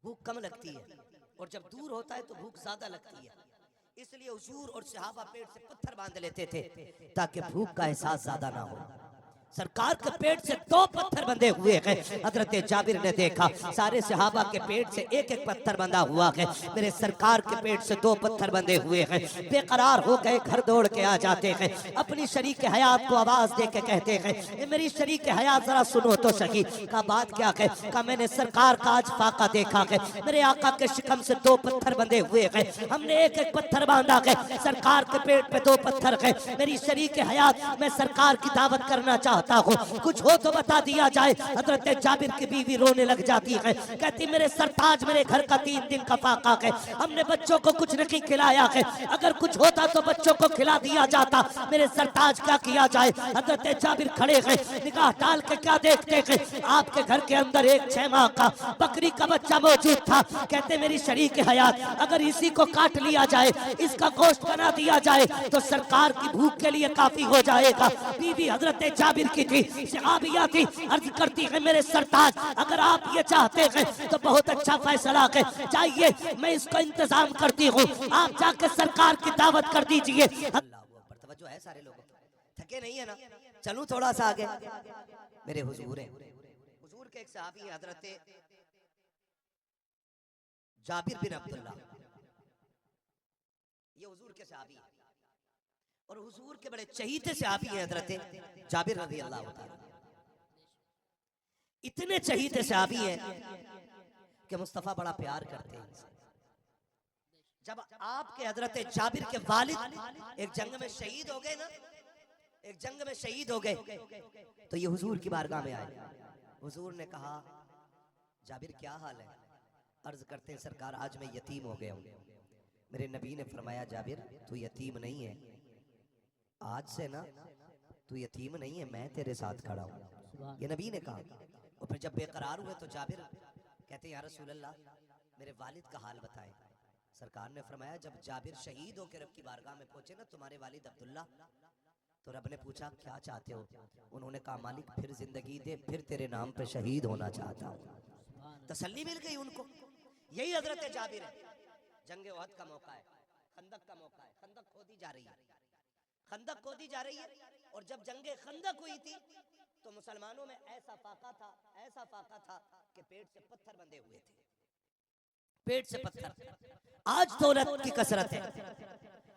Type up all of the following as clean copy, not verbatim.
भूख कम लगती है, और जब दूर होता है तो भूख ज्यादा लगती है। इसलिए हुजूर और सहाबा पेट से पत्थर बांध लेते थे ताकि भूख का एहसास ज्यादा ना हो। सरकार के पेट से 2 पत्थर बंधे हुए हैं। हजरत जाबिर ने देखा सारे सहाबा के पेट से एक एक पत्थर बंधा हुआ है, मेरे सरकार के पेट से 2 पत्थर बंधे हुए हैं। बेकरार हो गए, घर दौड़ के आ जाते हैं, अपनी शरीक हयात को आवाज दे के कहते हैं, मेरी शरीक हयात जरा सुनो तो सही। का बात क्या है? का मैंने सरकार का आज फाका देखा है, मेरे आका के शिकम से 2 पत्थर बंधे हुए हैं, हमने एक एक पत्थर बांधा है, सरकार के पेट पे 2 पत्थर है। मेरी शरीक हयात, मैं सरकार की दावत करना चाहता हूँ, कुछ हो तो बता दिया जाए। हजरत जाबिर की बीवी रोने लग जाती है, कहती मेरे सरताज, मेरे घर का 3 दिन का फाका है, हमने बच्चों को कुछ नहीं खिलाया है, अगर कुछ होता तो बच्चों को खिला दिया जाता, मेरे सरताज क्या किया जाए। हजरत जाबिर खड़े हैं, निगाह डाल के क्या देखते हैं, आपके घर के अंदर एक 6 माह का बकरी का बच्चा मौजूद था। कहते मेरी शरीक हयात, अगर इसी को काट लिया जाए, इसका गोश्त बना दिया जाए तो सरकार की भूख के लिए काफी हो जाएगा। बीवी हजरत जाबिर की थी, सहाबिया थी, अर्ज करती है मेरे सरताज, अगर आप ये चाहते हैं तो बहुत अच्छा फैसला है, चाहिए मैं इसका इंतजाम करती हूँ, आप जाकर सरकार की दावत कर दीजिए। तवज्जो है सारे लोगों, थके नहीं है ना? चलूं थोड़ा सा आगे। मेरे हुजूर है, हुजूर के एक सहाबी हजरत जाबिर बिन अब्दुल्ला, ये हुजूर के सहाबी और हुजूर के बड़े चहीते सहाबी हैं हजरत जाबिर रज़ी अल्लाह तआला। इतने चहीते सहाबी हैं कि मुस्तफा बड़ा प्यार करते हैं। जब आपके हजरत जाबिर के वालिद एक जंग में शहीद हो गए ना, एक जंग में शहीद हो गए, तो ये हुजूर की बारगाह में आए। हुजूर ने कहा जाबिर क्या हाल है? अर्ज करते हैं सरकार आज मैं यतीम हो गया हूं। मेरे नबी ने फरमाया जाबिर तू यतीम नहीं है, आज से ना तू यतीम नहीं है, मैं तेरे साथ खड़ा हूँ, ये नबी ने कहा। और फिर जब बेकरार हुए तो जाबिर कहते या रसूल अल्लाह मेरे वालिद का हाल बताएं। सरकार ने फरमाया जब जाबिर शहीद होकर रब की बारगाह में पहुंचे ना तुम्हारे वालिद अब्दुल्ला, तो रब ने पूछा क्या चाहते हो? उन्होंने कहा मालिक फिर जिंदगी दे, फिर तेरे नाम पे शहीद होना चाहता हूँ। तसल्ली मिल गई उनको। यही हजरत जाबिर है। जंग ओहद का मौका है, खंदक का मौका है, खंदक खोदी जा रही है, खंदक खोदी जा रही है। और जब जंगे खंदक हुई थी तो मुसलमानों में ऐसा फाका था, ऐसा फाका था कि पेट से पत्थर बंधे हुए थे, पेट से पत्थर। आज दौलत की कसरत है,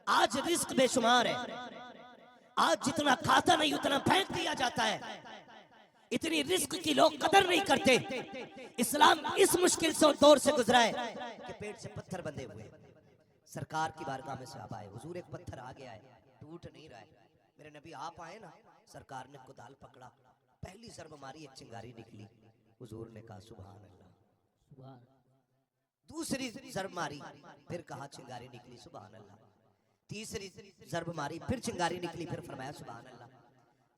आज रिस्क बेशुमार है, आज जितना खाता नहीं उतना फेंक दिया जाता है, इतनी रिस्क की लोग कदर नहीं करते। इस्लाम इस मुश्किल से दौर से गुजरा है कि पेट से पत्थर बंधे हुए। सरकार की बारगाह में से आप आए, हुजूर एक पत्थर आ गया है, टूट नहीं रहा है। मेरे नबी आप आए ना, सरकार ने कुदाल पकड़ा, पहली ज़रब मारी, एक चिंगारी निकली। हुजूर ने कहा सुभान अल्लाह। दूसरी ज़रब मारी, फिर कहा चिंगारी निकली, सुभान अल्लाह। तीसरी ज़रब मारी, फिर चिंगारी निकली, फिर फरमाया सुभान अल्लाह।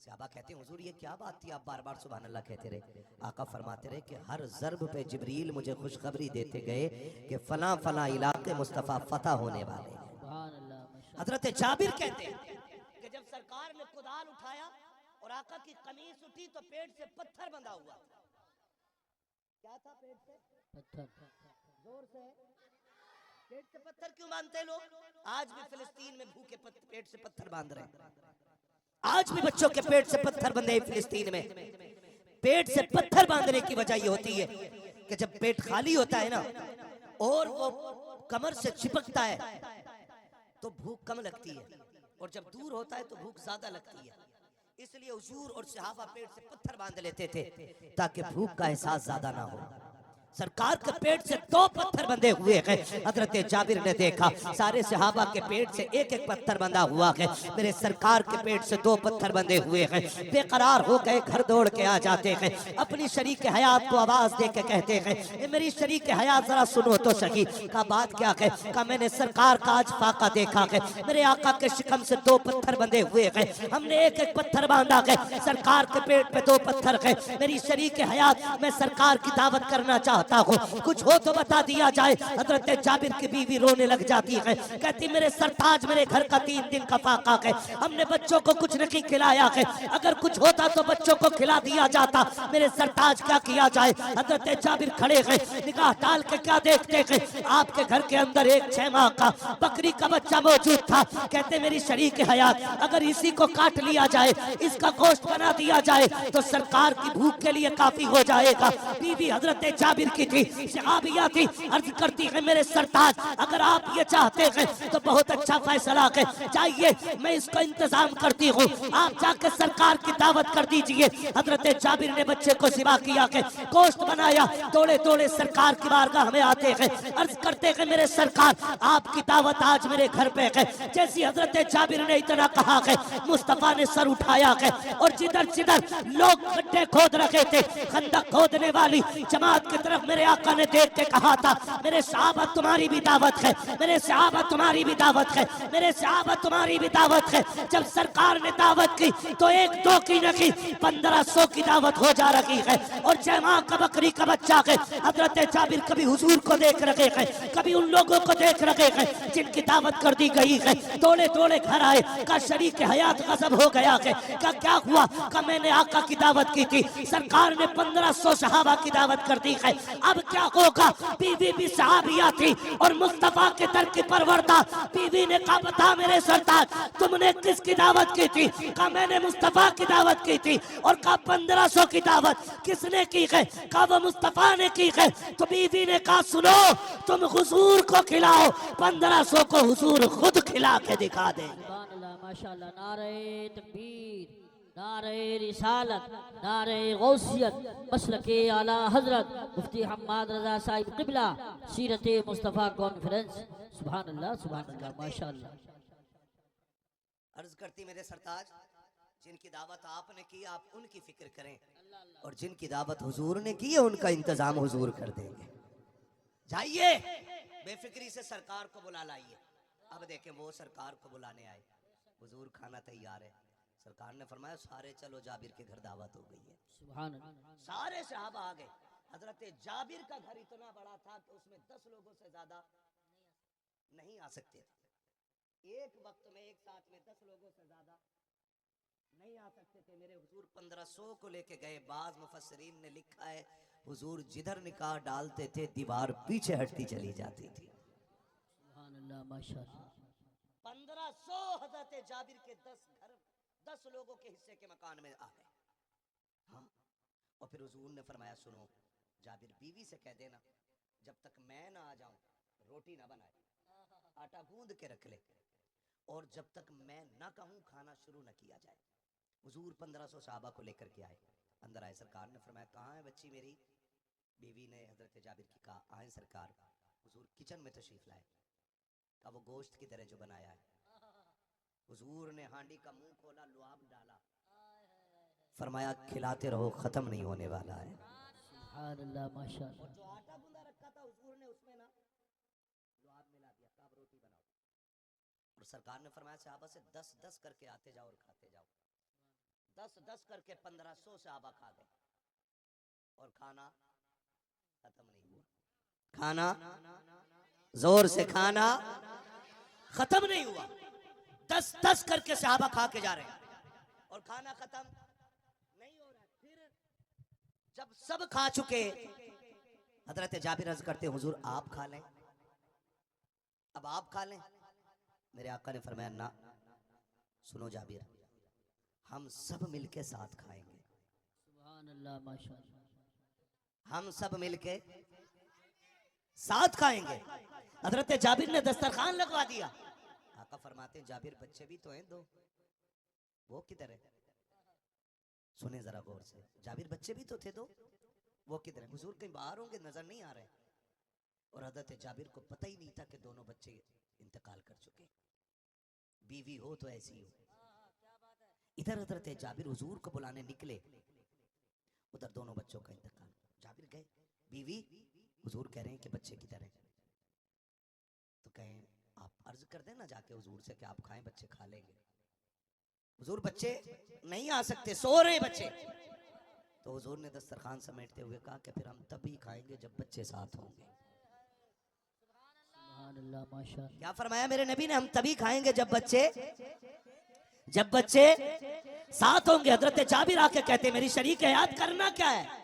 सहाबा कहते हैं हुजूर ये क्या बात थी, आप बार बार सुभान अल्लाह कहते रहे? आका फरमाते रहे कि हर ज़रब पे जिब्रील मुझे खुशखबरी देते गए कि फला फला इलाके मुस्तफ़ा फतह होने वाले हैं। हजरत जाबिर कहते हैं कि जब सरकार ने कुदाल उठाया और आका की कमीज उठी तो पेट से पत्थर बंधा हुआ था। क्या था पेट से? पत्थर। जोर से पेट से पत्थर क्यों बांधते लोग? आज भी फिलिस्तीन में भूखे पेट से पत्थर बांध रहे हैं, आज भी बच्चों के पेट से पत्थर बंधे हैं फिलिस्तीन में। पेट से पत्थर बांधने की वजह यह होती है कि जब पेट खाली होता है ना और वो कमर से चिपकता है तो भूख कम लगती है, और जब दूर होता है तो भूख ज्यादा लगती है। इसलिए हुजूर और सहाबा पेट से पत्थर बांध लेते थे ताकि भूख का एहसास ज्यादा ना हो। सरकार के पेट से 2 पत्थर बंधे हुए हैं। हजरत जाबिर ने देखा सारे सहाबा के पेट से एक एक पत्थर बंधा हुआ है, मेरे सरकार के पेट से 2 पत्थर बंधे हुए हैं। बेकरार हो गए, घर दौड़ के आ जाते हैं, अपनी शरीक हयात को आवाज दे के कहते हैं मेरी शरीक हयात जरा सुनो तो सही। का बात क्या है? का मैंने सरकार का आज फाका देखा है, मेरे आका के शिकम से 2 पत्थर बंधे हुए हैं, हमने एक एक पत्थर बांधा है, सरकार के पेट पे 2 पत्थर है। मेरी शरीक हयात, मैं सरकार की दावत करना चाहता चाहता हूँ, कुछ हो तो बता दिया जाए। हजरत जाबिर की बीवी रोने लग जाती है, कहती मेरे सरताज मेरे घर का 3 दिन का फाका है, हमने बच्चों को कुछ नहीं खिलाया है, अगर कुछ होता तो बच्चों को खिला दिया जाता, मेरे सरताज क्या किया जाए। हजरत जाबिर खड़े हैं, निगाह डाल के क्या देखते हैं, आपके घर के अंदर एक 6 माह का बकरी का बच्चा मौजूद था। कहते मेरी शरीक हयात, अगर इसी को काट लिया जाए, इसका गोश्त बना दिया जाए तो सरकार की भूख के लिए काफी हो जाएगा। बीवी हजरत जाबिर की थी, सहाबिया थी, अर्ज करती है मेरे सरताज अगर आप ये चाहते हैं तो बहुत अच्छा फैसला है, चाहिए मैं इसका इंतजाम करती हूँ, आप जाकर सरकार की दावत कर दीजिए। हजरत जाबिर ने बच्चे को सिवा किया के गोश्त बनाया, दौड़े दौड़े सरकार की बारगाह में आते हैं, अर्ज करते हैं मेरे सरकार आपकी दावत आज मेरे घर पे है। जैसी हजरत जाबिर ने इतना कहा है, मुस्तफा ने सर उठाया है और जिधर जिधर लोग गड्ढे खोद रखे थे, खंदक खोदने वाली जमात की तरफ मेरे आका ने देख के कहा था मेरे सहाबा तुम्हारी भी दावत है, मेरे सहाबा तुम्हारी भी दावत है, मेरे सहाबा तुम्हारी भी दावत है। जब सरकार ने दावत की तो 1-2 की नहीं 1500 की दावत हो जा रही है और 6 माह का बकरी का बच्चा है। हजरत जाबिर कभी हुजूर को देख रहे हैं, कभी उन लोगों को देख रहे हैं जिनकी दावत कर दी गई है, दौड़े दौड़े घर आए, का शरीक हयात गजब हो गया है, का क्या हुआ, का मैंने आका की दावत की थी, सरकार ने 1500 सहाबा की दावत कर दी है, अब क्या होगा। बीवी भी सहाबिया थी और मुस्तफा के दर की परवरदा, बीवी ने कहा बता मेरे सरताज तुमने किसकी दावत की थी, कहा मैंने मुस्तफा की दावत की थी, और कहा 1500 की दावत किसने की है, कहा वो मुस्तफा ने की है। तो बीवी ने कहा सुनो तुम हुजूर को खिलाओ, 1500 को हुजूर खुद खिला के दिखा दे। माशाअल्लाह, नारे तकबीर, नारे रिसालत, नारे गौसियत, मसलके आला हजरत मुफ्ती हम्माद रजा साहिब क़िबला, सीरत मुस्तफ़ा कॉन्फ्रेंस। सुभान अल्लाह, सुभान अल्लाह, माशाअल्लाह। अर्ज करती मेरे सरताज जिनकी दावत आपने की आप उनकी फिक्र करें, और जिनकी दावत हुजूर ने की है उनका इंतजाम हुजूर कर देंगे। जाइए बेफिक्री से सरकार को बुला लाइए। अब देखें वो सरकार को बुलाने आए, हुजूर खाना तैयार है, सरकार ने फरमाया सारे चलो जाबिर के घर दावत हो गई है। सुभान अल्लाह। सारे सहाबा आ गए। हजरत जाबिर का घर इतना बड़ा था कि उसमें 10 लोगों से ज्यादा नहीं आ सकते थे, एक वक्त में एक साथ में 10 लोगों से ज्यादा नहीं आ सकते थे। मेरे हुजूर 1500 को लेके गए। बाज मुफस्सरीन ने लिखा है हुजूर जिधर निकाह डालते थे दीवार पीछे हटती चली जाती थी। सुभान अल्लाह, माशाअल्लाह। 1500 हजरत जाबिर के 10 घर 10 लोगों के हिस्से के मकान में आ गए। हाँ, और फिर हुजूर ने फरमाया सुनो जाबिर बीवी से कह देना जब तक मैं ना आ जाऊं रोटी ना बनाए, आटा गूंद के रख ले, और जब तक मैं ना कहूं खाना शुरू ना किया जाए। हुजूर 1500 सहाबा को लेकर के आए, अंदर आए। सरकार ने फरमाया कहाँ है बच्ची मेरी। बीवी ने हजरत जाबिर की कहा आए सरकार। हुजूर किचन में तशरीफ लाए, का वो गोश्त की तरह जो बनाया है। हुजूर ने हांडी का मुंह खोला, लुआब डाला, फरमाया खिलाते रहो खत्म नहीं होने वाला है। सुभान अल्लाह, माशाअल्लाह। और जो आटा गूंदा रखा था हुजूर ने उसमें ना लुआब मिला दिया, कब रोटी बनाओ। और सरकार ने फरमाया सहाबा से 10-10 करके आते जाओ और खाते जाओ। 10-10 करके 1500 सहाबा खा गए और खाना खत्म नहीं हुआ। खाना जोर से खाना खत्म नहीं हुआ। 10-10 करके सहाबा खा के जा रहे हैं और खाना खत्म नहीं हो रहा। फिर जब सब खा चुके हजरत जाबिर अर्ज करते हुजूर आप खा लें, अब आप खा लें। मेरे आका ने फरमाया ना, सुनो जाबिर हम सब मिलके साथ खाएंगे। सुभान अल्लाह, माशाअल्लाह। हम सब मिलके साथ खाएंगे। हजरत जाबिर ने दस्तरखान लगवा दिया। आका फरमाते जाबिर बच्चे भी तो हैं 2, वो किधर है। सुने जरा गौर से, जाबिर बच्चे भी तो थे 2, वो किधर है। हुजूर कहीं बाहर होंगे, नजर नहीं आ रहे। और हजरत जाबिर को पता ही नहीं था कि दोनों बच्चे इंतकाल कर चुके। बीवी हो तो ऐसी हो। इधर हजरत जाबिर हुजूर को बुलाने निकले, उधर दोनों बच्चों का इंतकाल। जाबिर गए, बीवी हुजूर कह रहे हैं कि बच्चे किधर हैं। तो कहें आप अर्ज कर देना जाके हुजूर से कि आप खाएं, बच्चे खा लेंगे। हुजूर बच्चे नहीं आ सकते, सो रहे बच्चे। तो तो हुजूर ने दस्तरखान समेटते हुए कहा कि फिर हम तभी खाएंगे जब बच्चे साथ होंगे। सुभान अल्लाह माशाअल्लाह। क्या फरमाया मेरे नबी ने? हम तभी खाएंगे जब बच्चे साथ होंगे। हजरत जाबिर आके कहते मेरी शरीक हयात करना क्या है?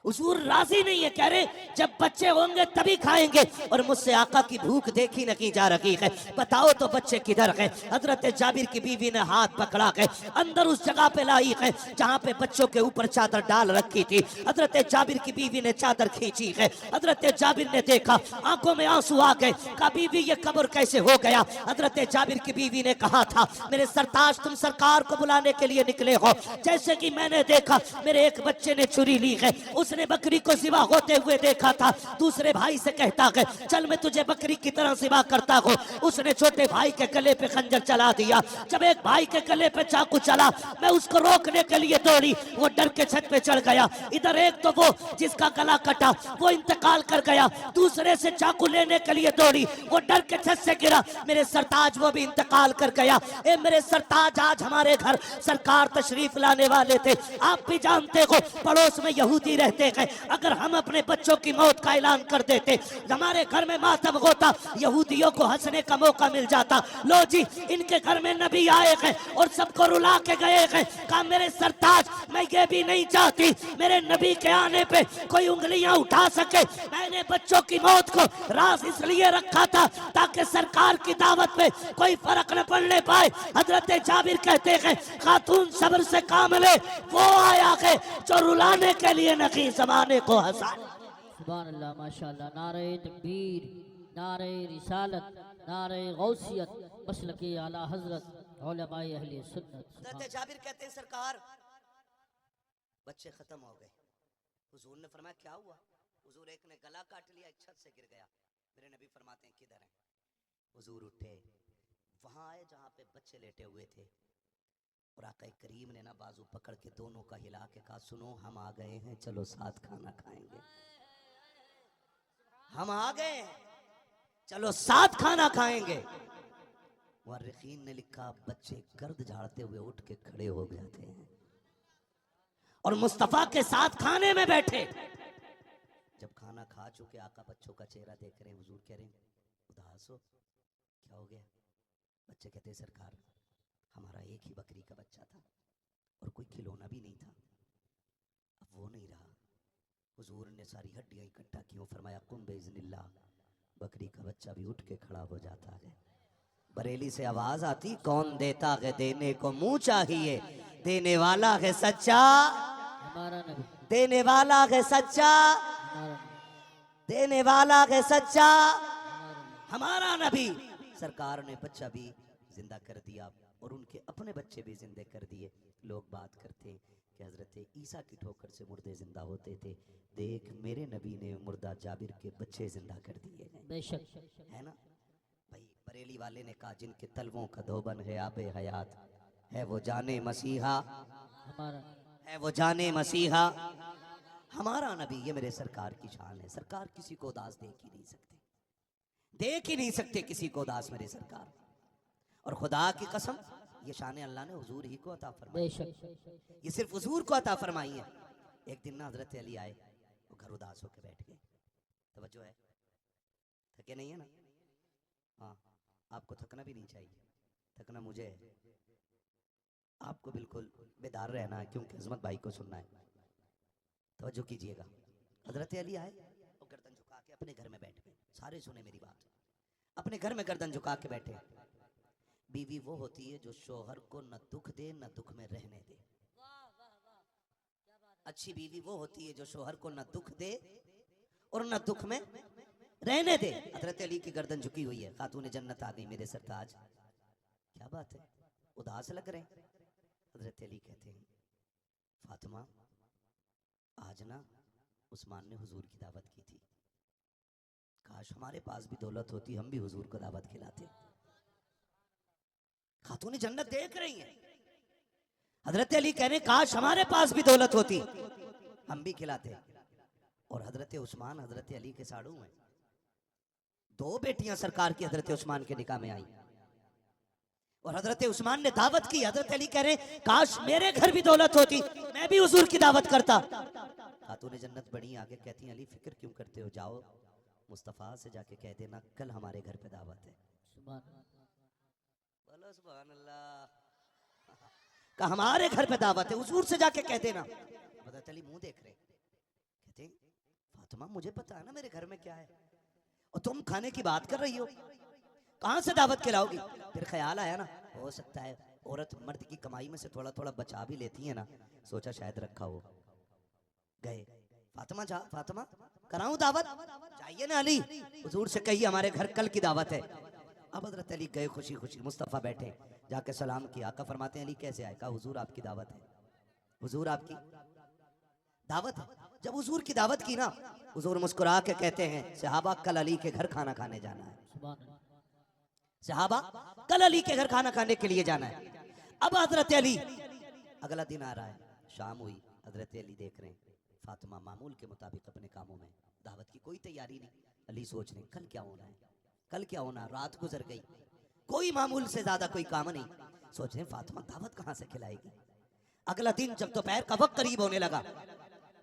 हुजूर राजी नहीं है, कह रहे जब बच्चे होंगे तभी खाएंगे। और मुझसे आका की भूख देखी नहीं जा रही है, बताओ तो बच्चे किधर है? हजरत जाबिर की बीवी ने हाथ पकड़ा के अंदर उस जगह पे लाई है जहाँ पे बच्चों के ऊपर चादर डाल रखी थी। हजरत जाबिर की बीवी ने चादर खींची है। हजरत जाबिर ने देखा, आंखों में आंसू आ गए। कहा बीवी ये कब्र कैसे हो गया? हजरत जाबिर की बीवी ने कहा था मेरे सरताज तुम सरकार को बुलाने के लिए निकले हो, जैसे कि मैंने देखा मेरे एक बच्चे ने छुरी ली है, उसने बकरी को ज़िबा होते हुए देखा था। दूसरे भाई से कहता है चल मैं तुझे बकरी की तरह ज़िबा करता हूँ। उसने छोटे भाई के गले पे खंजर चला दिया। जब एक भाई के गले पे चाकू चला, मैं उसको रोकने के लिए दौड़ी, वो डर के छत पे चढ़ गया। इधर एक तो वो जिसका गला कटा वो इंतकाल कर गया, दूसरे से चाकू लेने के लिए दौड़ी, वो डर के छत से गिरा। मेरे सरताज वो भी इंतकाल कर गया। ए मेरे सरताज आज हमारे घर सरकार तशरीफ लाने वाले थे। आप भी जानते हो पड़ोस में यहूदी रहते हैं, अगर हम अपने बच्चों की मौत का ऐलान कर देते हमारे घर में मातम होता, यहूदियों को हंसने का मौका मिल जाता। लो जी इनके घर में नबी आए हैं और सबको रुला के गए हैं। कहा मेरे सरताज मैं ये भी नहीं चाहती मेरे नबी के आने पे कोई उंगलियां उठा सके। मैंने बच्चों की मौत को राज इसलिए रखा था ताकि सरकार की दावत पे कोई फर्क न पड़ने पाए। हजरत जाबिर कहते हैं खातून सब्र से काम ले, वो आया है जो रुलाने के लिए नहीं ज़माने को हंसा। सुभान अल्लाह माशाअल्लाह। नारे तकबीर, नारे रिसालत, नारे गौसियत, मसलके आला हजरत, उलमाए अहले सुन्नत। हजरत जाबिर कहते हैं सरकार बच्चे खत्म हो गए। हुजूर ने फरमाया क्या हुआ? हुजूर एक ने गला काट लिया, एक छत से गिर गया। मेरे नबी फरमाते हैं किधर है? हुजूर उठे, वहां आए जहां पे बच्चे लेटे हुए थे, और आका करीम ने ना बाजू पकड़ के दोनों का हिला के कहा सुनो हम आ गए हैं, चलो साथ खाना खाएंगे। हम आ गए हैं, चलो साथ खाना खाएंगे। मुअर्रिखीन ने लिखा बच्चे गर्द झाड़ते हुए उठ के खड़े हो जाते हैं और मुस्तफा के साथ खाने में बैठे। जब खाना खा चुके आका बच्चों का चेहरा देख रहे हैं, हुजूर कह रहे हैं उदास हो, क्या हो गया? बच्चे कहते सरकार हमारा एक ही बकरी का बच्चा था और कोई खिलौना भी नहीं था, अब वो नहीं रहा। हुजूर ने सारी हड्डियां इकट्ठा की और फरमाया कुम बेइज़्निल्लाह, बकरी का बच्चा भी उठ के खड़ा हो जाता है। बरेली से आवाज आती कौन देता है देने को मुंह चाहिए, देने वाला है सच्चा, हमारा नबी, देने वाला है सच्चा, देने वाला है सच्चा हमारा नबी। सरकार ने बच्चा भी जिंदा कर दिया और उनके अपने बच्चे भी जिंदे कर दिए। लोग बात करते कि हजरत ईसा की ठोकर से मुर्दे जिंदा होते थे, देख मेरे नबी ने मुर्दा जाबिर के बच्चे जिंदा कर दिए हैं। बेशक है ना भाई? बरेली वाले ने कहा जिनके तलवों का धोबन है आबे हयात, है वो जाने मसीहा, हमारा, है वो जाने मसीहा हमारा नबी। ये मेरे सरकार की शान है। सरकार किसी को उदास देख ही नहीं सकते, देख ही नहीं सकते किसी को उदास मेरे सरकार। और खुदा की कसम ये शान अल्लाह ने हुजूर ही को अता फरमाई, बेशक ये सिर्फ हुजूर को अता फरमाई है। एक दिन ना हजरत अली आए, वो घर उदास होकर बैठ गए। तवज्जो है, थके नहीं है ना? हाँ, आपको थकना भी नहीं चाहिए, थकना मुझे है। आपको बिल्कुल बेदार रहना है क्योंकि अजमत भाई को सुनना है। तवज्जो कीजिएगा। हजरत अली आए और गर्दन झुका के अपने घर में बैठ गए। सारे सुने मेरी बात, अपने घर में गर्दन झुका के बैठे। बीवी वो होती है जो शोहर को न दुख दे न दुख में रहने दे। अच्छी बीवी वो होती है जो शोहर को न दुख दे और न दुख में रहने दे। हजरत अली की गर्दन झुकी हुई है। खातून जन्नत आ गई मेरे सरताज, क्या बात है, उदास लग रहे हैं? हजरत अली कहते हैं फातिमा आज ना उस्मान ने हुजूर की दावत की थी, काश हमारे पास भी दौलत होती हम भी हुजूर को दावत खिलाते। खातून जन्नत देख रही हैं। हजरत अली कह रहे काश हमारे पास भी दौलत होती हम भी खिलाते। और हजरत उस्मान हजरत अली के साड़ू हैं। दो बेटियां सरकार की हजरत उस्मान के निकाह में आई। और हजरत उस्मान ने दावत की। हजरत अली कह रहे काश मेरे घर भी दौलत होती, मैं भी हुजूर की दावत करता। खातून जन्नत बड़ी आगे कहती हैं अली फिक्र क्यों करते हो, जाओ मुस्तफ़ा से जाके कह देना कल हमारे घर पे दावत है। बोलो सुभान अल्लाह। का हमारे घर पे दावत है, हुजूर से जाके कह देना। हजरत अली मुंह देख रहे, कहते फातिमा मुझे पता है ना मेरे घर में क्या है, और तुम खाने की बात कर रही हो, कहां से दावत खिलाओगी। फिर ख्याल आया ना, हो सकता है औरत मर्द की कमाई में से थोड़ा थोड़ा बचा भी लेती है ना, सोचा शायद रखा हो। गए, फातिमा जा, फातिमा कराऊं दावत, चाहिए ना अली, हुजूर से कहिए हमारे घर कल की दावत है। अब हजरत अली गए खुशी खुशी, मुस्तफ़ा बैठे, जाके सलाम किया। आका फरमाते हैं अली कैसे आए, कहा हुजूर आपकी दावत है, हुजूर आपकी दावत है। जब हुजूर की दावत की ना, हुजूर मुस्कुरा के कहते हैं सहाबा कल अली के घर खाना खाने जाना है, सहाबा कल अली के घर खाना खाने के लिए जाना है। अब हजरत अली, अगला दिन आ रहा है, शाम हुई, हजरत अली देख रहे हैं फातिमा मामूल के मुताबिक अपने कामों में, दावत की कोई तैयारी नहीं। अली सोच रहे कल क्या होना है, कल क्या होना, रात गुजर गई, कोई मामूल से ज्यादा कोई काम नहीं। सोच रहे फातिमा दावत कहां से खिलाएगी। अगला दिन जब दोपहर का वक्त करीब होने लगा,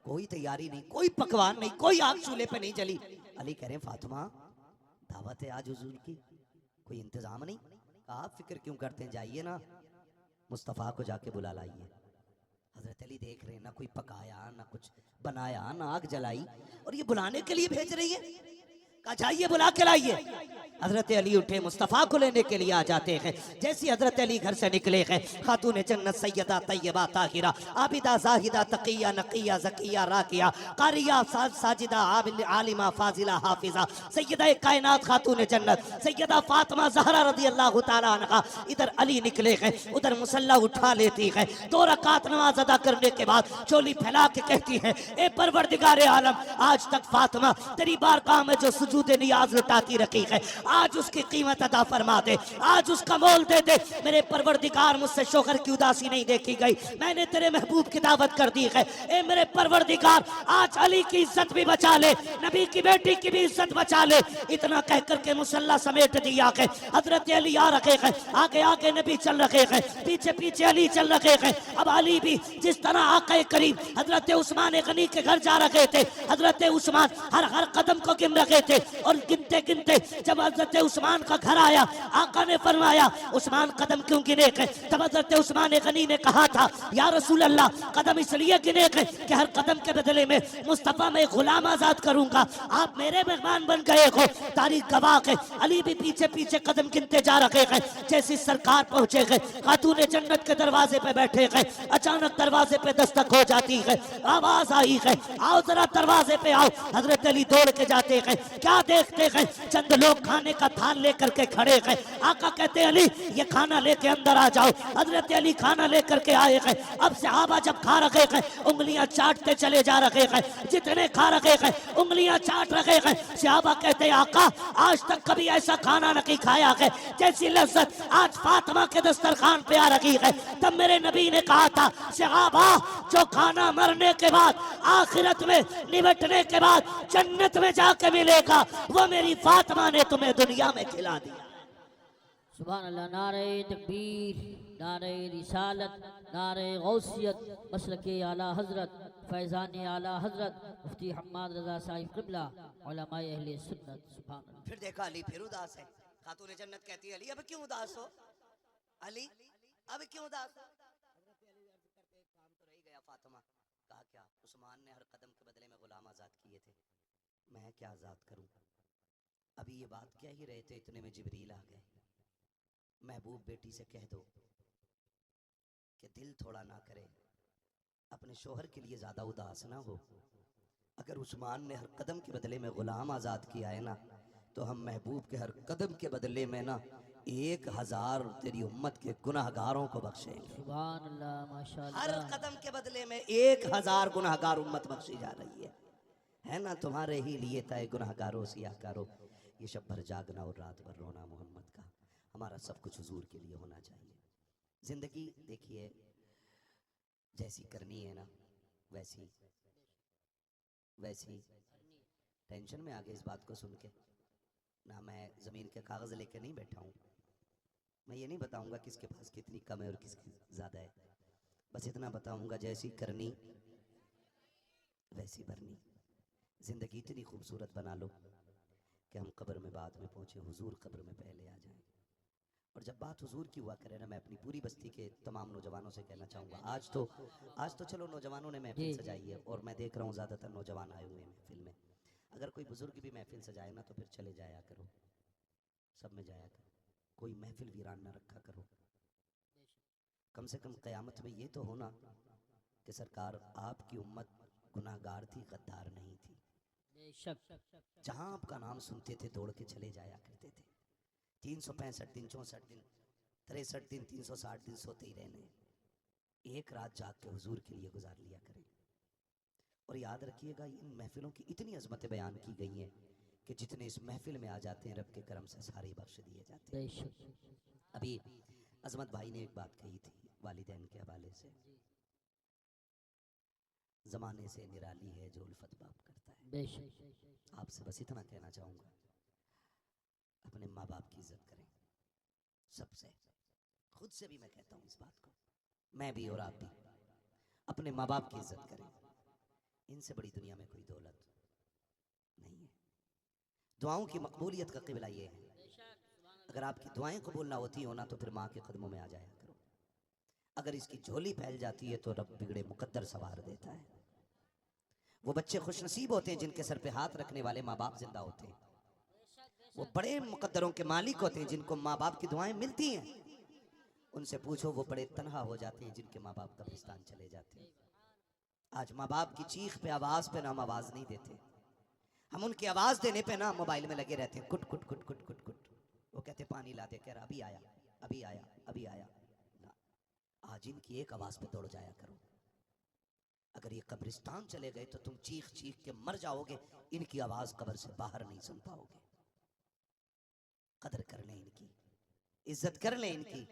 कोई तैयारी नहीं, कोई पकवान नहीं, कोई आग चूल्हे पे नहीं जली। अली कह रहे फातिमा दावत है आज हुजूर की, कोई इंतजाम नहीं। आप फिक्र क्यों करते हैं, जाइए ना मुस्तफ़ा को जाके बुला लाइए। हजरत अली देख रहे हैं ना कोई पकाया, ना कुछ बनाया, ना आग जलाई, और ये बुलाने के लिए भेज रही है। कहा जाइए बुला के लाइए। हजरत अली उठे, मुस्तफ़ा को लेने के लिए आ जाते हैं। जैसी हजरत अली घर से निकले हैं, खातून जन्नत सैयदा तैयबा ताहिरा आबिदा जाहिदा तकिया नकिया ज़किया राकिया कारिया साजिदा आलिमा फाजिला हाफिजा सैयदा कायनात खातून जन्नत सैयदा फातिमा ज़हरा रज़ी अल्लाह तआला अन्हा इधर अली निकले हैं, उधर मुसल्ला उठा लेती है। 2 रकात नमाज अदा करने के बाद चोली फैला के कहती है ए परवरदिगार आलम, आज तक फातिमा तेरी बारगाह में जो सुजूद नियाज लुटाती रखी है, आज उसकी कीमत अदा फरमा दे, आज उसका मोल दे दे। मेरे परवरदिगार मुझसे शोहर की उदासी नहीं देखी गई, मैंने तेरे महबूब की दावत कर दी है। ए मेरे परवरदिगार आज अली की इज्जत भी बचा ले, नबी की बेटी की भी इज्जत बचा ले। इतना कह करके मुसल्ला समेट दिया है। हजरत अली आ रखे हैं, आगे आगे नबी चल रखे हैं, पीछे पीछे अली चल रखे हैं। अब अली भी जिस तरह आके करीब हजरत उस्मान गनी के घर जा रखे थे, हजरत उस्मान हर हर कदम को गिन रखे थे, और गिनते गिनते जब हजरत उस्मान का घर आया, आका ने फरमाया उस्मान कदम क्यों गिने गए। तब हजरत उस्मान गनी ने कहा था या रसूल अल्लाह, कदम इसलिए गिने गए कि हर कदम के बदले में मुस्तफा में गुलाम आजाद करूंगा, आप मेरे मेहमान बन गए हो। तारीख गवाह है, अली भी पीछे पीछे कदम गिनते जा रखे हैं। जैसी सरकार पहुंचे गए, खातून जन्नत के दरवाजे पे बैठे गए, अचानक दरवाजे पे दस्तक हो जाती है, आवाज आई है आओ जरा दरवाजे पे आओ। हजरत अली दौड़ के जाते हैं, क्या देखते हैं, चंद लोग खाने का थाल लेकर के खड़े हैं। आका कहते अली ये खाना लेके अंदर आ जाओ। हजरत अली खाना लेकर के आए हैं। अब सहाबा जब खा रहे हैं, उंगलियां चाटते चले जा रहे हैं, जितने खा रहे हैं उंगलियां चाट रहे हैं। सहाबा कहते आका आज तक कभी ऐसा खाना नहीं खाया है जैसी लज्जत आज फातिमा के दस्तरखान पे आ रही है। तब मेरे नबी ने कहा था सहाबा जो खाना मरने के बाद आखिरत में निबटने के बाद जन्नत में जाके मिलेगा, वो मेरी फातिमा ने तुम्हें दुनिया में खिला दिया। सुभान अल्लाह। नारे तकबीर, नारे रिसालत, नारे गौसियत, मसलके आला हजरत, फैज़ान आला हजरत मुफ्ती हम्माद रज़ा साहिब क़िबला, उलमाए अहले सुन्नत। सुभान अल्लाह। फिर देखा अली फिर उदास है। खातून जन्नत कहती है अली अब क्यों उदास हो, अली अब क्यों उदास हो। काम तो रह गया फातिमा। कहा क्या, उस्मान ने हर कदम के बदले में गुलाम आजाद किए थे, मैं क्या आजाद करूं। अभी ये बात क्या ही रहे थे, इतने में जिब्रील आ गए। महबूब बेटी से कह दो कि दिल थोड़ा ना करे, अपने शोहर के लिए ज्यादा उदास ना हो। अगर उस्मान ने हर कदम के बदले में गुलाम आजाद किया है ना, तो हम महबूब के हर कदम के बदले में ना 1000 तेरी उम्मत के गुनाहगारों को बख्शेंगे। सुभान अल्लाह, माशाअल्लाह। हर कदम के बदले में 1000 गुनाहगार उम्मत बख्शी जा रही है ना। तुम्हारे ही लिए तय गुनाहगारों सियाकारों, ये शब भर जागना और रात भर रोना मोहम्मद का, हमारा सब कुछ हुजूर के लिए होना चाहिए। जिंदगी देखिए जैसी करनी है ना वैसी वैसी। टेंशन में आ गए इस बात को सुन के ना, मैं ज़मीन के कागज़ लेके नहीं बैठा हूँ, मैं ये नहीं बताऊंगा किसके पास कितनी कम है और किसकी ज़्यादा है, बस इतना बताऊंगा जैसी करनी वैसी भरनी। ज़िंदगी इतनी खूबसूरत बना लो कि हम कब्र में बाद में पहुँचे, हुजूर कब्र में पहले आ जाएं। और जब बात हुजूर की हुआ करे ना, मैं अपनी पूरी बस्ती के तमाम नौजवानों से कहना चाहूँगा, आज तो चलो नौजवानों ने महफिल जी। सजाई है और मैं देख रहा हूँ ज़्यादातर नौजवान आए हुए हैं महफिल में। अगर कोई बुज़ुर्ग भी महफिल सजाए ना तो फिर चले जाया करो, सब में जाया करो, कोई महफिल वीरान ना रखा करो। कम से कम क़यामत में ये तो होना कि सरकार आपकी उम्मत गुनाहगार थी, गद्दार नहीं थी। बेशक। जहाँ आपका नाम सुनते थे दौड़ के चले जाया करते थे। 365 दिन, 64 दिन, 63 दिन, 360 दिन सोते ही रहने, एक रात जाग के हुजूर के लिए गुजार लिया करें। और याद रखिएगा, इन महफिलों की इतनी अजमतें बयान की गई हैं कि जितने इस महफिल में आ जाते हैं रब के करम से सारे बख्श दिए जाते हैं। बेशक। अभी अजमत भाई ने एक बात कही थी वालिदैन के हवाले से, ज़माने से निराली है जो उल्फत बाप करता है। बेशक। आपसे बस इतना कहना चाहूँगा, अपने माँ बाप की इज्जत करें, सबसे, खुद से भी मैं कहता हूँ इस बात को, मैं भी और आप भी, अपने माँ बाप की इज्जत करें। इनसे बड़ी दुनिया में कोई दौलत नहीं है। दुआओं की मकबूलियत का क़िबला ये है, अगर आपकी दुआएं कबूल ना होती हो ना तो फिर माँ के कदमों में आ जाया करो। अगर इसकी झोली फैल जाती है तो रब बिगड़े मुकद्दर सवार देता है। वो बच्चे खुशनसीब होते हैं जिनके सर पे हाथ रखने वाले माँ बाप जिंदा होते हैं। वो बड़े मुकद्दरों के मालिक होते हैं जिनको माँ बाप की दुआएं मिलती हैं। उनसे पूछो, वो बड़े तन्हा हो जाते हैं जिनके माँ बाप कब्रिस्तान चले जाते हैं। आज माँ बाप की चीख पे, आवाज़ पे ना हम आवाज़ नहीं देते, हम उनकी आवाज़ देने पे ना मोबाइल में लगे रहते हैं, कुट कुट कुट कुट कुट कुट। वो कहते पानी ला दे, कह रहा अभी आया अभी आया अभी आया ना। आज इनकी एक आवाज़ पे दौड़ जाया करो। अगर ये कब्रिस्तान चले गए तो तुम चीख चीख के मर जाओगे, इनकी आवाज़ कब्र से बाहर नहीं सुन पाओगे। कदर कर लें इनकी, इज्जत कर लें इनकी।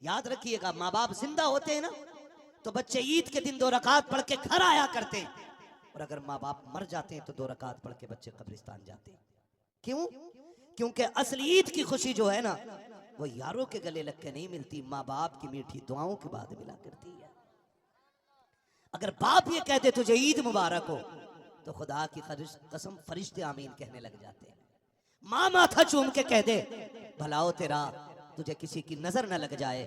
याद रखिएगा, माँ बाप जिंदा होते हैं ना तो बच्चे ईद के दिन 2 रकात पढ़ के घर आया करते हैं, और अगर माँ बाप मर जाते हैं तो 2 रकात पढ़ के बच्चे कब्रिस्तान जाते हैं। क्यों? क्योंकि असली ईद की खुशी जो है ना, वो यारों के गले लग के नहीं मिलती, माँ बाप की मीठी दुआओं के बाद मिला करती है। अगर बाप ये कहते तुझे ईद मुबारक हो तो खुदा की कसम फरिश्ते आमीन कहने लग जाते हैं। माँ माथा चूम के कह दे भलाओ तेरा, तुझे किसी की नजर न लग जाए,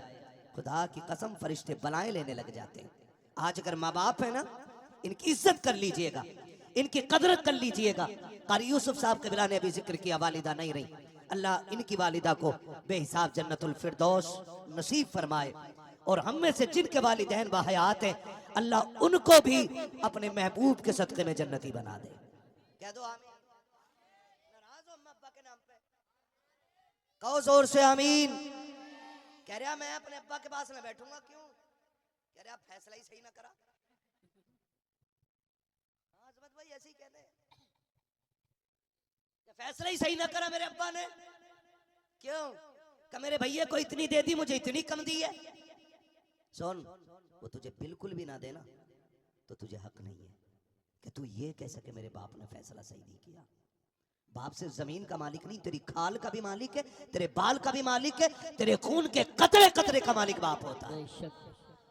खुदा की कसम फरिश्ते बलाएं लेने लग जाते हैं। आज अगर माँ बाप है ना, इनकी इज्जत कर लीजिएगा, इनकी कदर कर लीजिएगा। कारी यूसुफ साहब कबीरा ने अभी जिक्र किया, वालिदा नहीं रही, अल्लाह इनकी वालिदा को बेहिसाब जन्नतुल फिरदौस नसीब फरमाए, और हम में से जिनके वालिदैन बाहयात हैं अल्लाह उनको भी अपने महबूब के सदक़े में जन्नती बना दे। कह दो आमीन। नाराज हो अम्मा अब्बा के नाम पे? कहो जोर से आमीन। कह रहा मैं अपने अब्बा के पास ना बैठूंगा। क्यों? कह रहा फैसला ही सही ना करा। हाँ अजमत भाई ऐसे ही कहते हैं, फैसला ही सही ना करा मेरे अब्बा ने। क्यों? कि मेरे भैया को इतनी दे दी, मुझे इतनी कम दी है। सुन, वो तुझे बिल्कुल भी ना देना तो तुझे हक नहीं है कि तू ये कह सके मेरे बाप ने फैसला सही नहीं किया। बाप सिर्फ जमीन का मालिक नहीं, तेरी खाल का भी मालिक है, तेरे बाल का भी मालिक है, तेरे खून के कतरे कतरे का मालिक बाप होता है।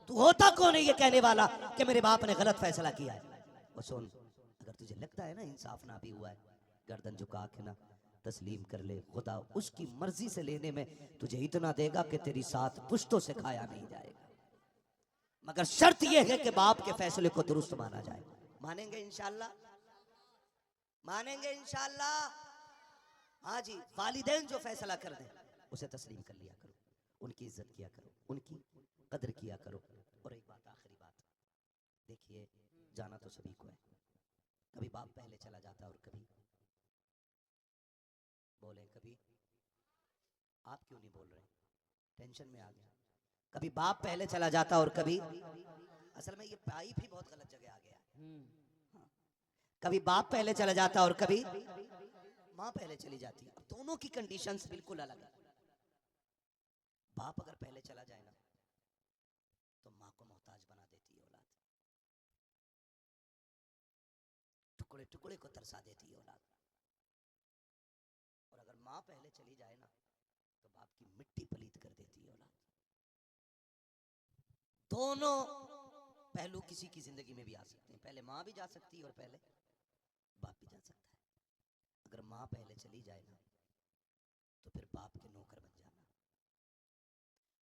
तू होता कौन है ये कहने वाला कि मेरे बाप ने गलत फैसला किया है? वो सुन, अगर तुझे लगता है ना इंसाफ ना भी हुआ है, गर्दन झुका के ना तस्लीम कर ले। खुदा उसकी मर्जी से लेने में तुझे इतना देगा कि तेरी 7 पुश्तों से खाया नहीं जाएगा, मगर शर्त यह है कि बाप के फैसले को दुरुस्त माना जाए। मानेंगे इंशाअल्लाह? मानेंगे इंशाअल्लाह? हाँ जी, वालिदैन जो फैसला कर दें उसे तस्लीम कर लिया करो, उनकी इज्जत किया करो, उनकी कदर किया करो। और एक बात, आखिरी बात, देखिए जाना तो सभी को है, कभी बाप पहले चला जाता है और कभी, बोले कभी, आप क्यों नहीं बोल रहे? टेंशन में आ गया। कभी बाप पहले चला जाता और कभी, असल में ये पाइप ही बहुत गलत जगह आ गया है। कभी बाप पहले चला जाता और कभी माँ पहले चली जाती है। अब दोनों की कंडीशंस बिल्कुल अलग है। बाप अगर पहले चला जाए ना तो माँ को मोहताज बना देती है औलाद, टुकड़े टुकड़े को तरसा देती है औलाद। और अगर माँ पहले चली जाए ना तो बाप आपकी मिट्टी पलीत कर देती है औलाद। दोनों पहलू किसी की जिंदगी में भी आ सकते हैं, पहले माँ भी जा सकती है और पहले बाप भी जा सकता है। अगर माँ पहले चली जाए ना तो फिर बाप के नौकर बन जाना,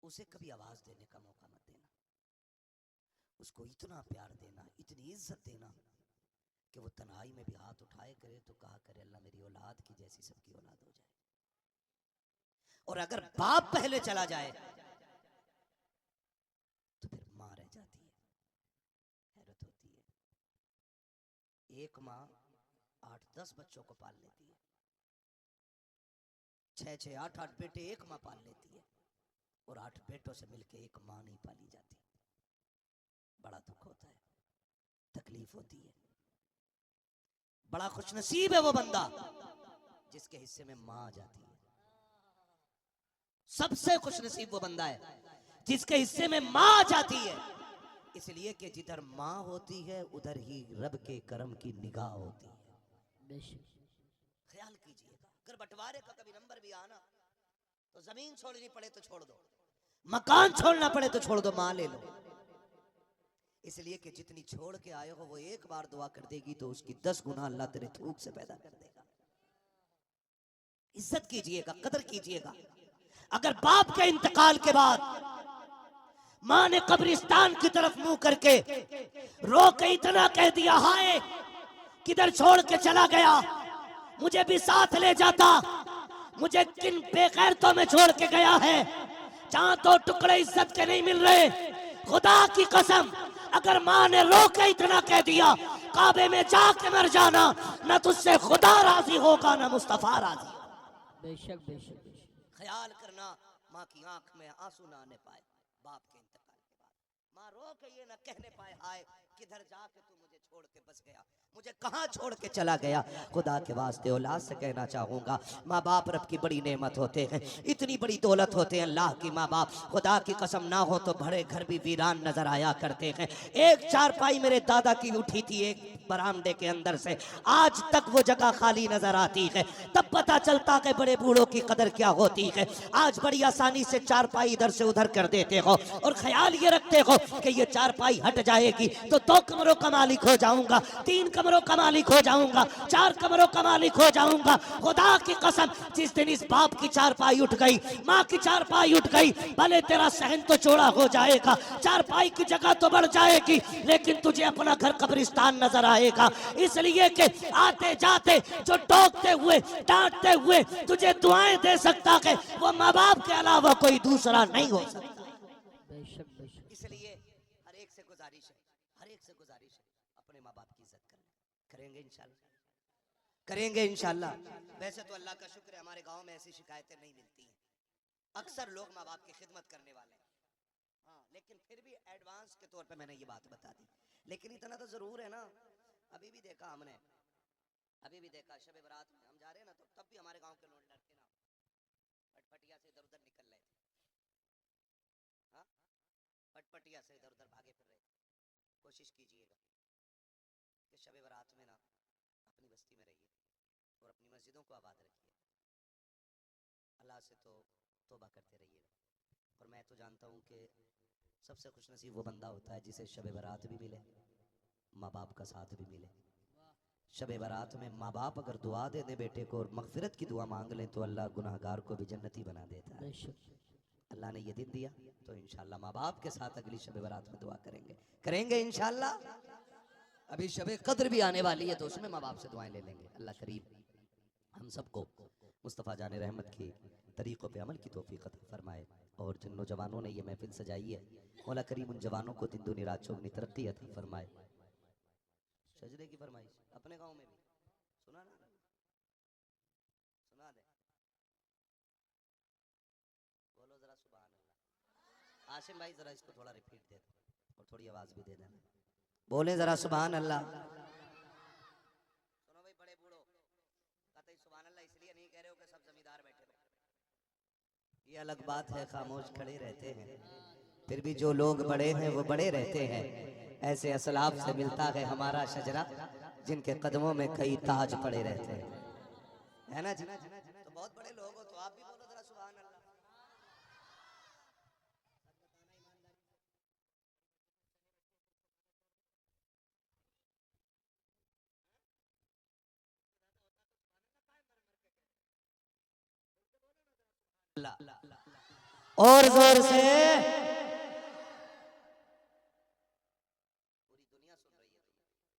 उसे कभी आवाज देने का मौका मत देना, उसको इतना प्यार देना, इतनी इज्जत देना कि वो तन्हाई में भी हाथ उठाए करे तो कहा करे अल्लाह मेरी औलाद की जैसी सबकी औलाद हो जाए। और अगर बाप पहले चला जाए तो फिर मां रह जाती है। हैरत होती है, एक मां 8-10 बच्चों को पाल लेती है, 6-6, 8-8 बेटे एक मां पाल लेती है, और 8 बेटों से मिलके एक मां नहीं पाली जाती। बड़ा दुख होता है, तकलीफ होती है। बड़ा खुशनसीब है वो बंदा जिसके हिस्से में मां आ जाती है। सबसे खुशनसीब वो बंदा है जिसके हिस्से में मां आ जाती है, इसलिए कि जिधर मां होती है उधर ही रब के करम की निगाह होती है। ख्याल कीजिएगा, अगर बंटवारे का कभी नंबर भी आना तो जमीन छोड़नी पड़े तो छोड़ दो, मकान छोड़ना पड़े तो छोड़ दो, मां ले लो। इसलिए कि जितनी छोड़ के आए हो वो एक बार दुआ कर देगी तो उसकी 10 गुना अल्लाह तेरे थूक से पैदा कर देगा। इज्जत कीजिएगा, कदर कीजिएगा। अगर बाप के इंतकाल के बाद मां ने कब्रिस्तान की तरफ मुंह करके रो के इतना कह दिया हाय किधर छोड़ के चला गया, मुझे भी साथ ले जाता, मुझे किन बेगैरतों में छोड़ के गया है, जहां तो टुकड़े इज्जत के नहीं मिल रहे, खुदा की कसम अगर मां ने रो के इतना कह दिया काबे में जाके मर जाना, न तुझसे खुदा राजी होगा न मुस्तफा राजी। बेशक बेशक बेशक। ख्याल करना माँ की आंख में आंसू ना आने पाए बाप के इंतकाल के बाद, माँ रो के ये ना कहने पाए हाय किधर जाके तू मुझे छोड़ के बस गया, मुझे कहाँ छोड़ के चला गया। खुदा के वास्ते औलाद से कहना चाहूंगा माँ बाप रब की बड़ी नेमत होते हैं, इतनी बड़ी दौलत होते हैं अल्लाह की माँ बाप। खुदा की कसम ना हो तो बड़े घर भी वीरान नजर आया करते हैं। एक चारपाई मेरे दादा की उठी थी एक बरामदे के अंदर से, आज तक वो जगह खाली नजर आती है, तब पता चलता है बड़े बूढ़ों की कदर क्या होती है। आज बड़ी आसानी से चारपाई इधर से उधर कर देते हो और ख्याल ये रखते हो कि ये चारपाई हट जाएगी तो 2 कमरों का मालिक हो जाऊंगा, 3 कमरों का मालिक हो जाऊंगा, 4 कमरों का मालिक हो जाऊंगा। खुदा की कसम जिस दिन इस बाप की चारपाई उठ गई, माँ की चारपाई उठ गई, भले तेरा सहन तो चौड़ा हो जाएगा, चारपाई की जगह तो बढ़ जाएगी, लेकिन तुझे अपना घर कब्रिस्तान नजर आएगा। इसलिए कि आते जाते जो टोकते हुए डांटते हुए तुझे दुआएं दे सकता है वो माँ बाप के अलावा कोई दूसरा नहीं हो सकता। बेशक बेशक। इसलिए हर एक से गुजारिश है, हर एक से गुजारिश है अपने माँ बाप की इज्जत करेंगे इंशाल्लाह, करेंगे इंशाल्लाह। वैसे तो अल्लाह का शुक्र है हमारे गांव में ऐसी शिकायतें नहीं मिलती हैं, अक्सर लोग माँ बाप की खिदमत करने वाले हैं, हाँ, लेकिन फिर भी एडवांस के तौर पे मैंने ये बात बता दी। लेकिन इतना तो जरूर है ना, अभी भी देखा हमने, अभी भी देखा शब बरात में हम जा रहे हैं ना तो तब भी हमारे गांव के लोग लड़के ना पटपटिया से इधर उधर निकल रहे थे, हाँ, पटपटिया से इधर उधर भागे फिर रहे थे। कोशिश कीजिएगा कि शब बरात में ना अपनी बस्ती में रहिए और अपनी मस्जिदों को आबाद रखिए, अल्लाह से तो तौबा करते रहिएगा। और मैं तो जानता हूँ कि सबसे खुशनसीब वो बंदा होता है जिसे शब बरात भी मिले, माँ बाप का साथ भी मिले। शब बरात में माँ बाप अगर दुआ दे दे बेटे को और मगफिरत की दुआ मांग लें तो अल्लाह गुनाहगार को भी जन्नती बना देता है। अल्लाह ने ये दिन दिया तो इंशाल्लाह माँ बाप के साथ अगली शब बरात में दुआ करेंगे इंशाल्लाह। अभी शब कद्र भी आने वाली है तो उसमें माँ बाप से दुआएं ले लेंगे। अल्लाह करीम हम सबको मुस्तफ़ा जाने रहमत की तरीक़ों पे अमल की तौफीक अता फरमाए। और जिन नौजवानों ने ये महफिल सजाई है मौला करीम उन जवानों को दिन दुनी रात चौगनी तरक्की अता फरमाए। सजदे की फरमाइश अपने गांव में भी सुना ना, सुना दे, बोलो जरा सुभान अल्लाह। आशिम भाई जरा इसको थोड़ा रिपीट दे दो और थोड़ी आवाज भी दे देना, बोले जरा सुभान अल्लाह। सुनो भाई बड़े बूढ़ो, कतई सुभान अल्लाह इसलिए नहीं कह रहे हो कि सब जमींदार बैठे हो, ये अलग बात है, खामोश खड़े रहते हैं, फिर भी जो लोग बड़े हैं वो बड़े रहते हैं। ऐसे असलाफ से मिलता है हमारा शजरा जिनके कदमों में कई ताज पड़े रहते हैं, है ना जी। तो बहुत बड़े लोग हो तो आप भी बोलो जरा सुभान अल्लाह। और जोर से। पूरी दुनिया सुन रही है तुम्हें, ठीक है,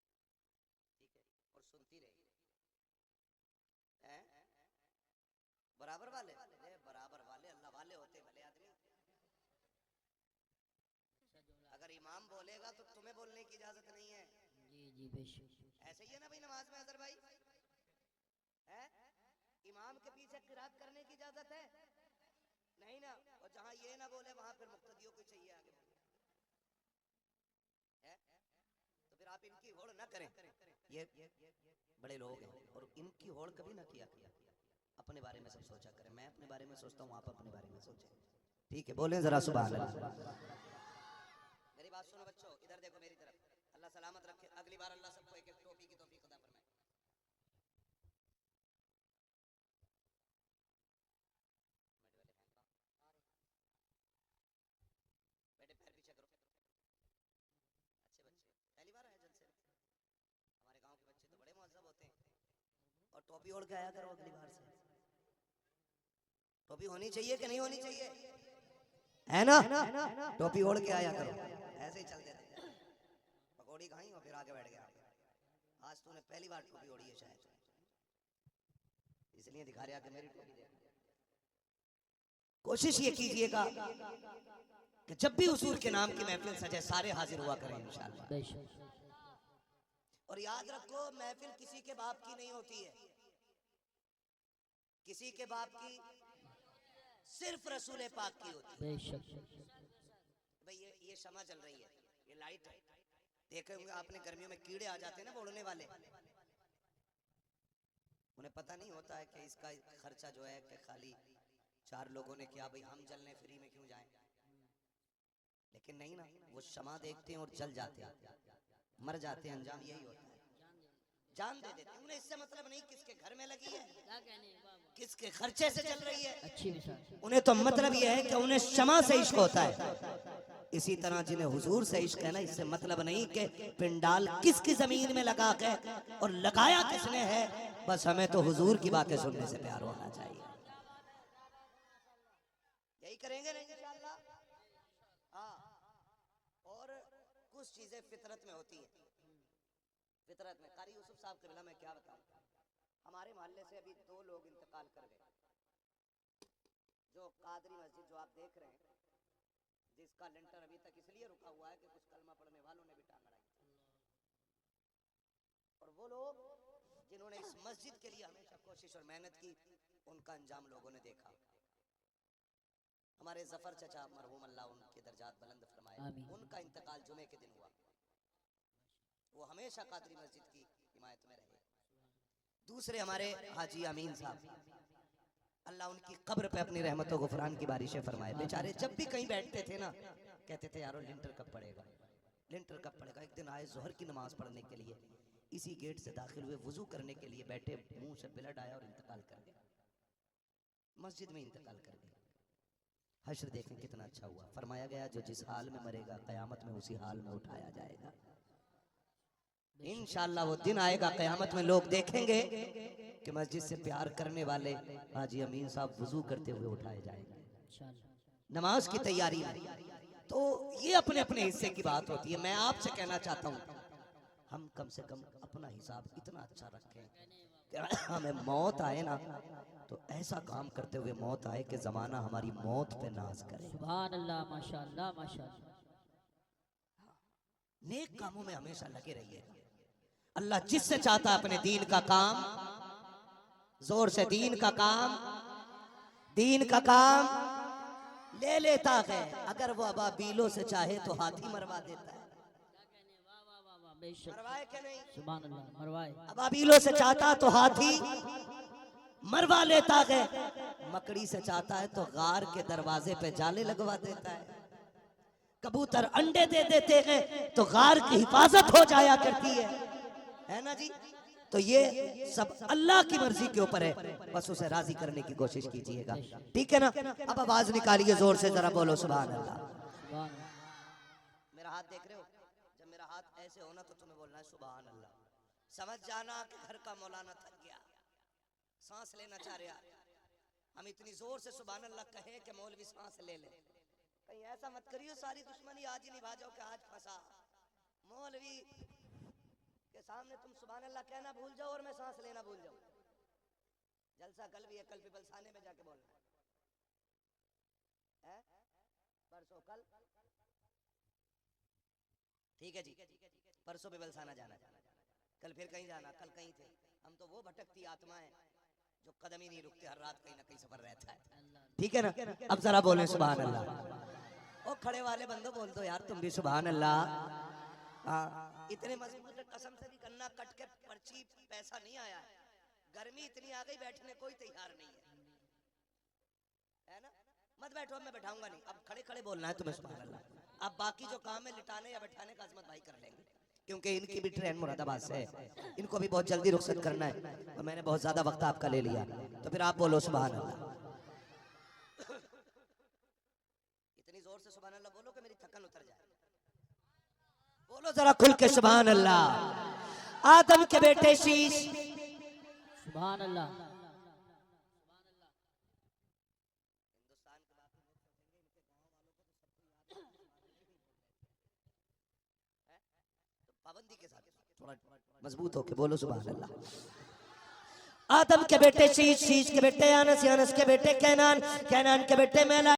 और सुनती रहेगी। हैं? बराबर वाले, बराबर वाले अल्लाह वाले होते भले आदमी। अगर इमाम बोलेगा तो तुम्हें बोलने की इजाजत नहीं है। जी जी बेशक। ऐसे ही है ना भाई नमाज में अजहर भाई, है? इमाम के पीछे किरात करने की इजाजत है नहीं ना, और जहां ये ना बोले वहां फिर मुक्तदियों को चाहिए आगे है। तो फिर आप इनकी होड़ ना करें, ये बड़े लोग हैं और इनकी होड़ कभी ना किया किया। अपने बारे में सब सोचा करें, मैं अपने बारे में सोचता हूँ, आप अपने बारे में सोचें, ठीक है? बोलें जरा सुभान अल्लाह। मेरी बात सुनो बच्चों, इधर देखो मेरी तरफ। अल्लाह सलामत रखे, अगली बार अल्लाह सबको एक एक टोपी की तौफीक अता फरमाए। बेटे पैर पीछे करो। अच्छे बच्चे, पहली बार आए जलसे में? हमारे गांव के बच्चे तो बड़े मुअज्जब होते हैं। और टोपी ओढ़ के आया करो अगली बार से। टोपी होनी चाहिए कि नहीं होनी चाहिए, है ना? टोपी ओढ़ के आया करो, ऐसे ही चल देते। पकौड़ी खाई और फिर आगे बैठ गया। आज तूने पहली बार टोपी ओढ़ी है शायद, इसलिए दिखा रहा कि मेरी टोपी दे। कोशिश ये कीजिएगा कि जब भी हुजूर के नाम की महफिल सजे सारे हाजिर हुआ करें इंशाअल्लाह। और याद रखो महफिल किसी के बाप की नहीं होती है, किसी के बाप की सिर्फ रसूल पाक की होती है। भाई ये शमा जल रही है, ये लाइट है, देखे होंगे आपने गर्मियों में कीड़े आ जाते हैं ना उड़ने वाले, उन्हें पता नहीं होता है कि इसका खर्चा जो है कि खाली 4 लोगों ने किया, भाई हम जलने फ्री में क्यों जाएं। लेकिन नहीं ना, वो शमा देखते हैं और जल जाते हैं, मर जाते हैं, अंजाम यही होता है, जान दे देते हैं। उन्हें इससे मतलब नहीं किसके घर में लगी है, किसके खर्चे से चल रही है, अच्छी मिसाल। उन्हें तो मतलब यह है कि उन्हें शमा से इश्क होता है। इसी तरह जिन्हें हुजूर से इश्क है ना, इससे मतलब नहीं कि पिंडाल किसकी जमीन में लगा के और लगाया किसने है, बस हमें तो हुजूर की बातें सुनने से प्यार होना चाहिए। यही करेंगे नहीं इंशाअल्लाह। हाँ, और कुछ चीजें फितरत में होती है, फितरत में। कारी यूसुफ साहब क़िबला में क्या बताऊं, हमारे मोहल्ले से अभी 2 लोग इंतकाल कर गए। जो कादरी मस्जिद जो आप देख रहे हैं, जिसका लेंटर अभी तक इसलिए रुका हुआ है कि कुछ कलमा पढ़ने वालों ने भी टांग अड़ाई। और वो लोग जिन्होंने इस मस्जिद के लिए हमेशा कोशिश और मेहनत की, उनका अंजाम लोगों ने देखा। हमारे जफर चचा मरहूम अल्लाह उनके दर्जात बुलंद फरमाए, उनका इंतकाल जुमे के दिन हुआ। वो हमेशा कादरी मस्जिद की हिमायत में रहे। दूसरे हमारे हाजी अमीन साहब, अल्लाह उनकी कब्र पे अपनी रहमतों गुफरान की बारिशें फरमाए। बेचारे जब भी कहीं बैठते थे ना, कहते थे यारो लिंटर कब पड़ेगा, लिंटर कब पड़ेगा। एक दिन आए जोहर की नमाज पढ़ने के लिए, इसी गेट से दाखिल हुए, वुजू करने के लिए बैठे, मुंह से ब्लड आया और इंतकाल कर गए, मस्जिद में इंतकाल कर गए। हश्र देखें कितना अच्छा हुआ। फरमाया गया जो जिस हाल में मरेगा क़यामत में उसी हाल में उठाया जाएगा। इंशाअल्लाह वो दिन आएगा क़यामत में लोग देखेंगे कि मस्जिद से प्यार करने वाले हाजी अमीन साहब वुजू करते हुए उठाए जाएंगे नमाज की तैयारी में। तो ये अपने अपने हिस्से की बात होती है। मैं आपसे कहना चाहता हूँ हम कम से कम अपना हिसाब इतना अच्छा रखें कि हमें मौत आए ना तो ऐसा काम करते हुए मौत आए कि जमाना हमारी मौत पे नाज करे। सुभान अल्लाह, माशाअल्लाह माशाअल्लाह। नेक कामों में हमेशा लगे रहिएगा। अल्लाह जिससे चाहता अपने दीन का काम, जोर से दीन का काम ले लेता है। अगर वो अबाबीलों से चाहे तो हाथी मरवा देता है। मरवाए के नहीं? सुभान अल्लाह, मरवाए। अबाबीलों से चाहता तो हाथी मरवा लेता है, मकड़ी से चाहता है तो गार के दरवाजे पे जाले लगवा देता है। कबूतर अंडे दे देते हैं तो गार की हिफाजत हो जाया करती है ना जी। तो ये सब अल्लाह की मर्जी के ऊपर है, बस उसे राजी करने की कोशिश कीजिएगा, ठीक है ना। अब आवाज निकालिए जोर से, जरा बोलो सुभान अल्लाह। मेरा हाथ देख रहे हो, जब मेरा हाथ ऐसे होना तो तुम्हें बोलना है सुभान अल्लाह। समझ जाना कि घर का मौलाना थक गया, सांस लेना चाह रहा, हम इतनी जोर से सुभान अल्लाह कहें कि मौलवी सांस ले ले। कहीं ऐसा मत करियो सारी दुश्मनी आज ही निभा जाओ कि आज फंसा। मौलवी के सामने तुम सुभान अल्लाह कहना भूल जाओ और मैं सांस लेना भूल जाऊं। जलसा कल भी है, कल पिपलसाने में जाके बोलना है, परसों कल, ठीक है जी, परसों पिपलसाना जाना, कल फिर कहीं जाना, कल कहीं थे। हम तो वो भटकती आत्मा है जो कदम ही नहीं रुकते, हर रात कहीं ना कहीं सफर रहता है, ठीक है ना। अब जरा बोले सुभान अल्लाह। ओ खड़े वाले बंदो बोल दो यार तुम भी सुभान अल्लाह। हाँ, इतने मजबूत कसम से भी गन्ना कट के पर्ची पैसा नहीं आया है। गर्मी इतनी आ गई, बैठने कोई तैयार नहीं है ना। मत बैठो, अब मैं बैठाऊंगा नहीं, अब खड़े खड़े बोलना है तुम्हें सुभान अल्लाह। अब बाकी जो काम है लिटाने या बैठाने का अजमत भाई कर लेंगे, क्योंकि इनकी भी ट्रेन मुरादाबाद से है, इनको भी बहुत जल्दी रुखसत करना है और मैंने बहुत ज्यादा वक्त आपका ले लिया, तो फिर आप बोलो सुभान अल्लाह। इतनी जोर से सुभान अल्लाह बोलो कि मेरी थकन उतर जाए। बोलो जरा खुल के सुभान अल्लाह। आदम के बेटे शीश, सुभान अल्लाह। पाबंदी के साथ थोड़ा मजबूत होके बोलो सुभान अल्लाह। आदम के बेटे शीश, शीश के बेटे अनस, अनस के बेटे कैनान, कैनान के बेटे मेला।